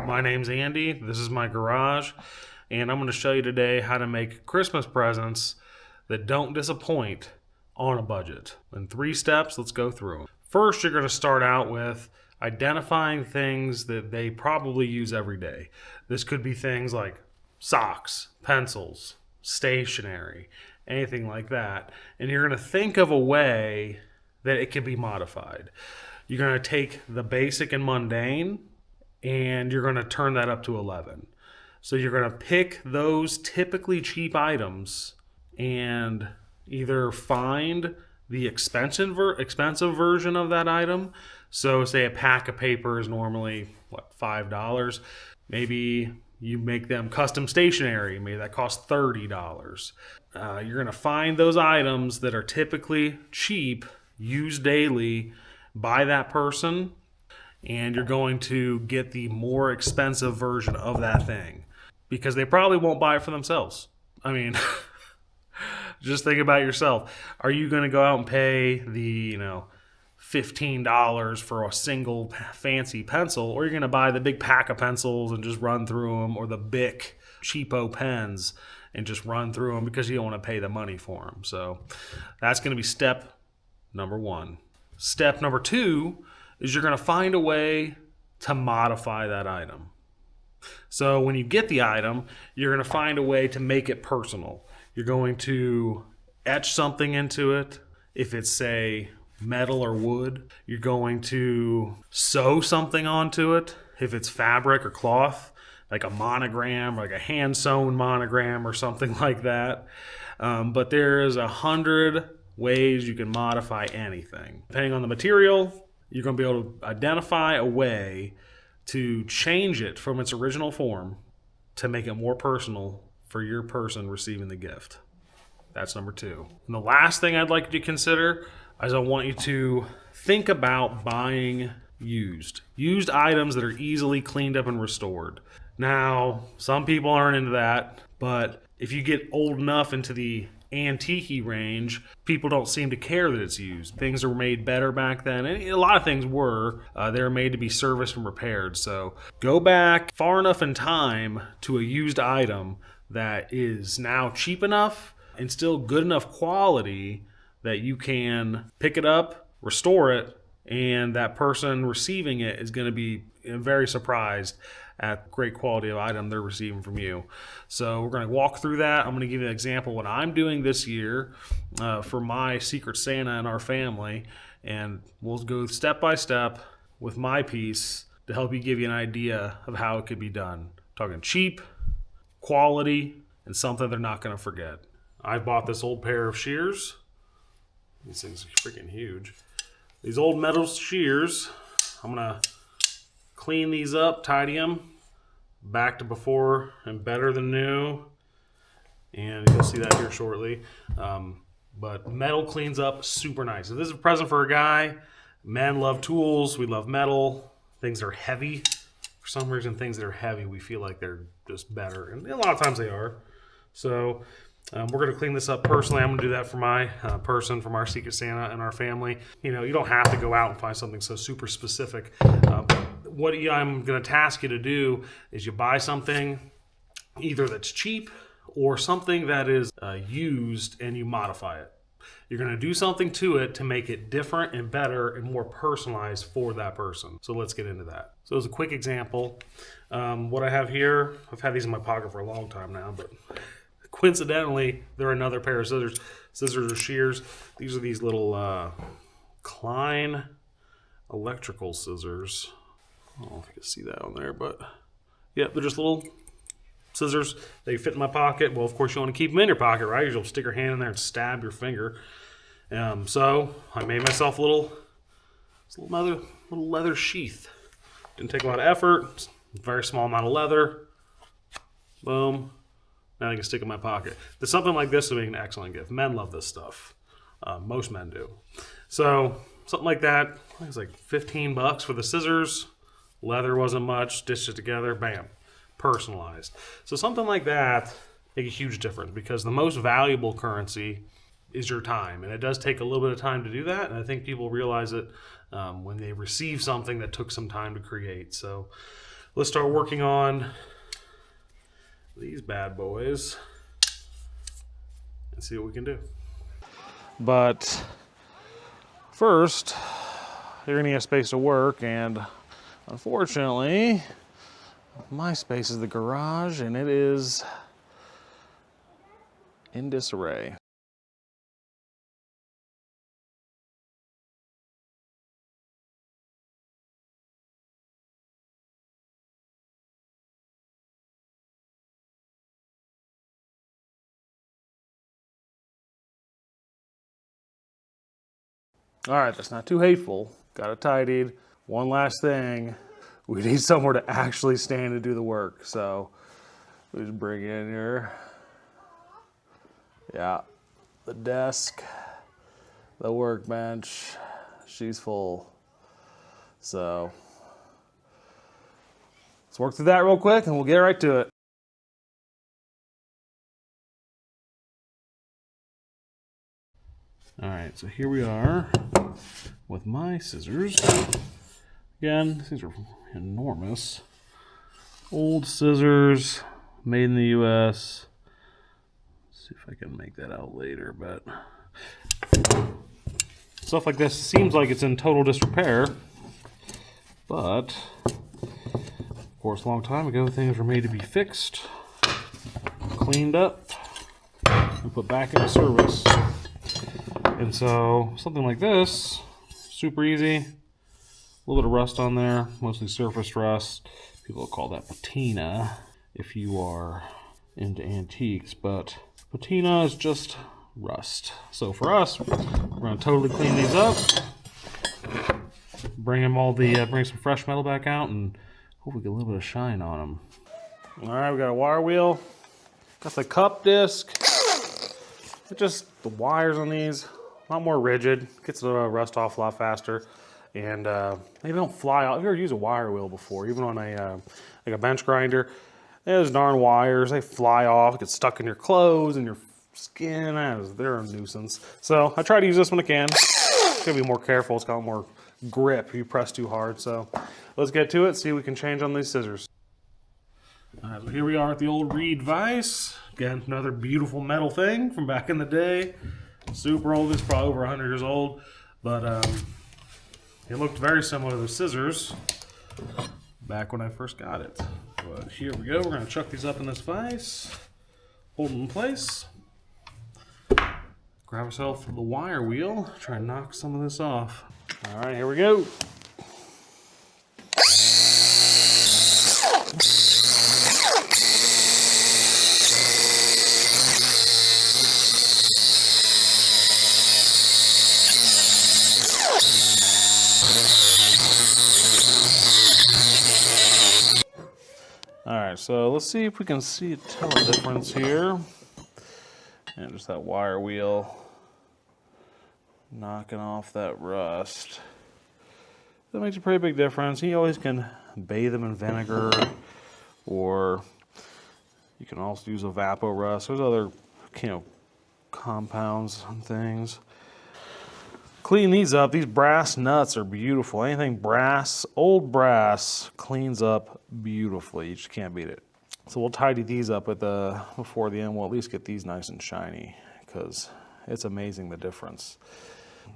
My name's Andy. This is my garage, and I'm going to show you today how to make Christmas presents that don't disappoint on a budget. In 3 steps, let's go through them. First, you're going to start out with identifying things that they probably use every day. This could be things like socks, pencils, stationery, anything like that. And you're going to think of a way that it can be modified. You're going to take the basic and mundane and you're going to turn that up to 11. So you're going to pick those typically cheap items and either find the expensive version of that item. So say a pack of paper is normally, $5. Maybe you make them custom stationery. Maybe that costs $30. You're going to find those items that are typically cheap, used daily by that person, and you're going to get the more expensive version of that thing because they probably won't buy it for themselves. I mean, just think about yourself. Are you going to go out and pay the, $15 for a single fancy pencil, or you're going to buy the big pack of pencils and just run through them, or the Bic cheapo pens and just run through them because you don't want to pay the money for them? So that's going to be step number 1. Step number 2 is you're going to find a way to modify that item. So when you get the item, you're going to find a way to make it personal. You're going to etch something into it. If it's, say, metal or wood, you're going to sew something onto it. If it's fabric or cloth, like a monogram, like a hand-sewn monogram or something like that. But there's 100 ways you can modify anything. Depending on the material, you're going to be able to identify a way to change it from its original form to make it more personal for your person receiving the gift. That's number 2. And the last thing I'd like you to consider is I want you to think about buying used items that are easily cleaned up and restored. Now, some people aren't into that, but if you get old enough into the antique range, people don't seem to care that it's used. Things were made better back then, and a lot of things were. They were made to be serviced and repaired. So go back far enough in time to a used item that is now cheap enough and still good enough quality that you can pick it up, restore it, and that person receiving it is going to be very surprised at the great quality of item they're receiving from you. So we're going to walk through that. I'm going to give you an example of what I'm doing this year for my Secret Santa and our family, and we'll go step by step with my piece to help you give you an idea of how it could be done. Talking cheap, quality, and something they're not going to forget. I bought this old pair of shears. These things are freaking huge. These old metal shears, I'm going to clean these up, tidy them back to before and better than new. And you'll see that here shortly. But metal cleans up super nice. So this is a present for a guy. Men love tools. We love metal. Things that are heavy. For some reason, things that are heavy, we feel like they're just better. And a lot of times they are. So we're going to clean this up personally. I'm going to do that for my person, from our Secret Santa and our family. You don't have to go out and find something so super specific. What I'm going to task you to do is you buy something either that's cheap or something that is used, and you modify it. You're going to do something to it to make it different and better and more personalized for that person. So let's get into that. So as a quick example, what I have here, I've had these in my pocket for a long time now, but coincidentally, they're another pair of scissors or shears. These are these little Klein electrical scissors. I don't know if you can see that on there, but yeah, they're just little scissors. They fit in my pocket. Well, of course, you want to keep them in your pocket, right? You'll stick your hand in there and stab your finger. So I made myself a little leather sheath. Didn't take a lot of effort. Very small amount of leather. Boom. Now I can stick it in my pocket. Something like this would make an excellent gift. Men love this stuff. Most men do. So something like that. I think it's like $15 for the scissors. Leather wasn't much. Stitched it together. Bam. Personalized. So something like that make a huge difference, because the most valuable currency is your time. And it does take a little bit of time to do that. And I think people realize it when they receive something that took some time to create. So let's start working on these bad boys and see what we can do. But first, you're gonna need a space to work, and unfortunately, my space is the garage, and it is in disarray. All right, that's not too hateful. Got it tidied. One last thing, we need somewhere to actually stand and do the work. So we just bring in your, yeah, the desk, the workbench. She's full. So let's work through that real quick and we'll get right to it. All right, so here we are with my scissors. Again, these are enormous. Old scissors, made in the US. Let's see if I can make that out later, but stuff like this seems like it's in total disrepair, but of course a long time ago things were made to be fixed, cleaned up, and put back into service. And so something like this, super easy. A little bit of rust on there, mostly surface rust. People call that patina if you are into antiques, but patina is just rust. So for us, we're going to totally clean these up, bring some fresh metal back out, and hopefully get a little bit of shine on them. All right, we got a wire wheel, got the cup disc. It's just the wires on these, a lot more rigid, gets the rust off a lot faster, and they don't fly out. If you ever used a wire wheel before, even on a like a bench grinder, those darn wires, they fly off, get stuck in your clothes and your skin. They're a nuisance. So I try to use this when I can. Gotta be more careful. It's got more grip if you press too hard. So let's get to it, see what we can change on these scissors. All right, so here we are at the old Reed vise. Again, another beautiful metal thing from back in the day. Super old, it's probably over 100 years old, but it looked very similar to the scissors back when I first got it. But here we go, we're gonna chuck these up in this vise, hold them in place, grab ourselves the wire wheel, try and knock some of this off. All right, here we go. All right, so let's see if we can tell a difference here. And just that wire wheel knocking off that rust. That makes a pretty big difference. You always can bathe them in vinegar, or you can also use Evapo-Rust. There's other, compounds and things. Clean these up. These brass nuts are beautiful. Anything brass, old brass, cleans up beautifully. You just can't beat it. So we'll tidy these up before the end. We'll at least get these nice and shiny, because it's amazing the difference.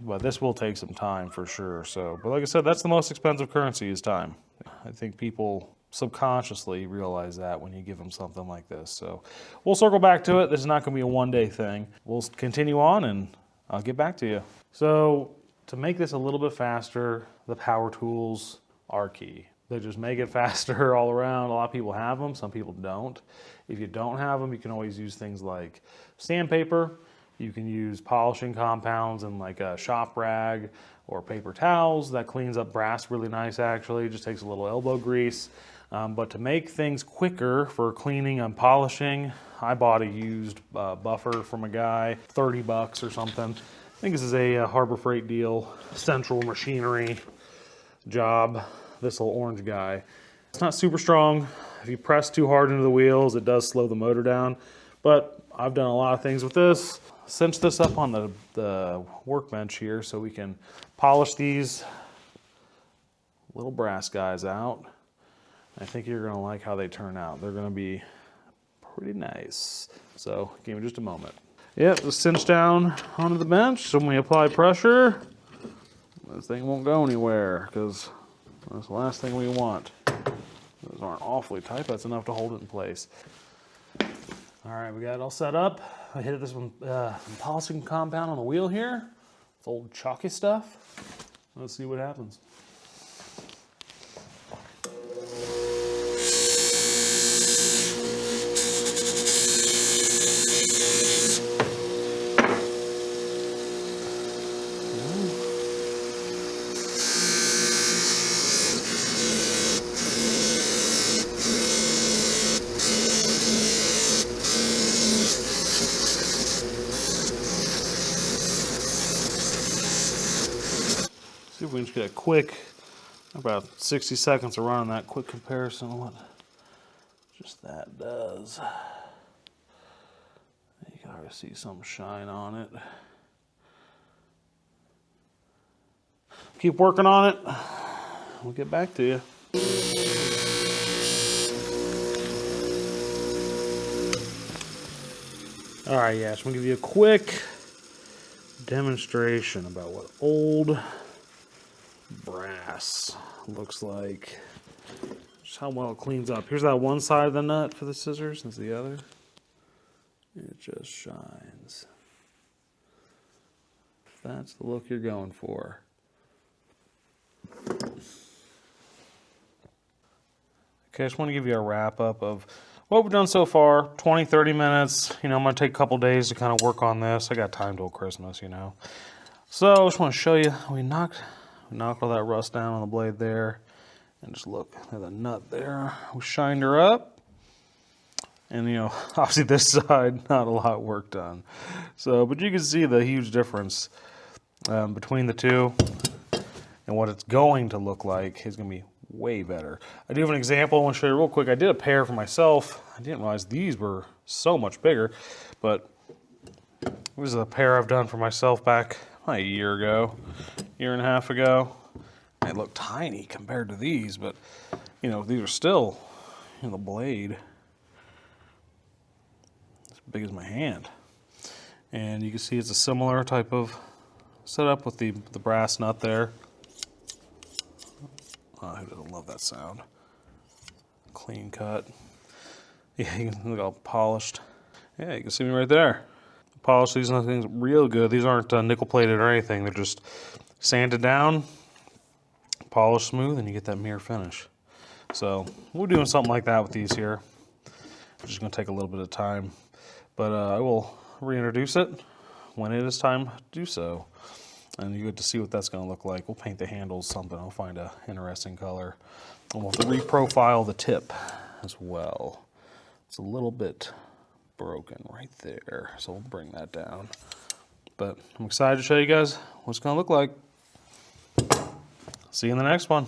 But this will take some time for sure. But like I said, that's the most expensive currency, is time. I think people subconsciously realize that when you give them something like this. So we'll circle back to it. This is not going to be a one-day thing. We'll continue on, and I'll get back to you. So to make this a little bit faster, the power tools are key. They just make it faster all around. A lot of people have them, some people don't. If you don't have them, you can always use things like sandpaper. You can use polishing compounds and like a shop rag or paper towels. That cleans up brass really nice, actually. It just takes a little elbow grease. But to make things quicker for cleaning and polishing, I bought a used buffer from a guy, 30 bucks or something. I think this is a Harbor Freight deal, Central Machinery job, this little orange guy. It's not super strong. If you press too hard into the wheels, it does slow the motor down. But I've done a lot of things with this. Cinch this up on the workbench here so we can polish these little brass guys out. I think you're gonna like how they turn out. They're gonna be pretty nice. So give me just a moment. Yep, just cinch down onto the bench. So when we apply pressure, this thing won't go anywhere because that's the last thing we want. Those aren't awfully tight, but that's enough to hold it in place. All right, we got it all set up. I hit this one polishing compound on the wheel here. It's old chalky stuff. Let's see what happens. See if we can just get a quick, about 60 seconds of running that quick comparison of what just that does. You can already see some shine on it. Keep working on it. We'll get back to you. All right, yeah, so I'm gonna give you a quick demonstration about what old brass looks like. Just how well it cleans up. Here's that one side of the nut for the scissors, and the other. It just shines. That's the look you're going for. Okay, I just want to give you a wrap up of what we've done so far. 20, 30 minutes. You know, I'm going to take a couple days to kind of work on this. I got time till Christmas, you know. So I just want to show you, we knocked all that rust down on the blade there. And just look at the nut there. We shined her up. And, you know, obviously this side, not a lot of work done. So, but you can see the huge difference between the two. And what it's going to look like is going to be way better. I do have an example I want to show you real quick. I did a pair for myself. I didn't realize these were so much bigger. But this is a pair I've done for myself back a year and a half ago. They look tiny compared to these, but you know, these are still, you know, the blade as big as my hand. And you can see it's a similar type of setup with the brass nut there. Oh, who doesn't love that sound? Clean cut. Yeah, you can look all polished. Yeah, you can see me right there. Polish these things real good. These aren't nickel plated or anything. They're just sanded down, polished smooth, and you get that mirror finish. So we're doing something like that with these here. It's just going to take a little bit of time, but I will reintroduce it when it is time to do so. And you get to see what that's going to look like. We'll paint the handles something. I'll find an interesting color. And we'll have to reprofile the tip as well. It's a little bit broken right there, so we'll bring that down. But I'm excited to show you guys what it's going to look like. See you in the next one.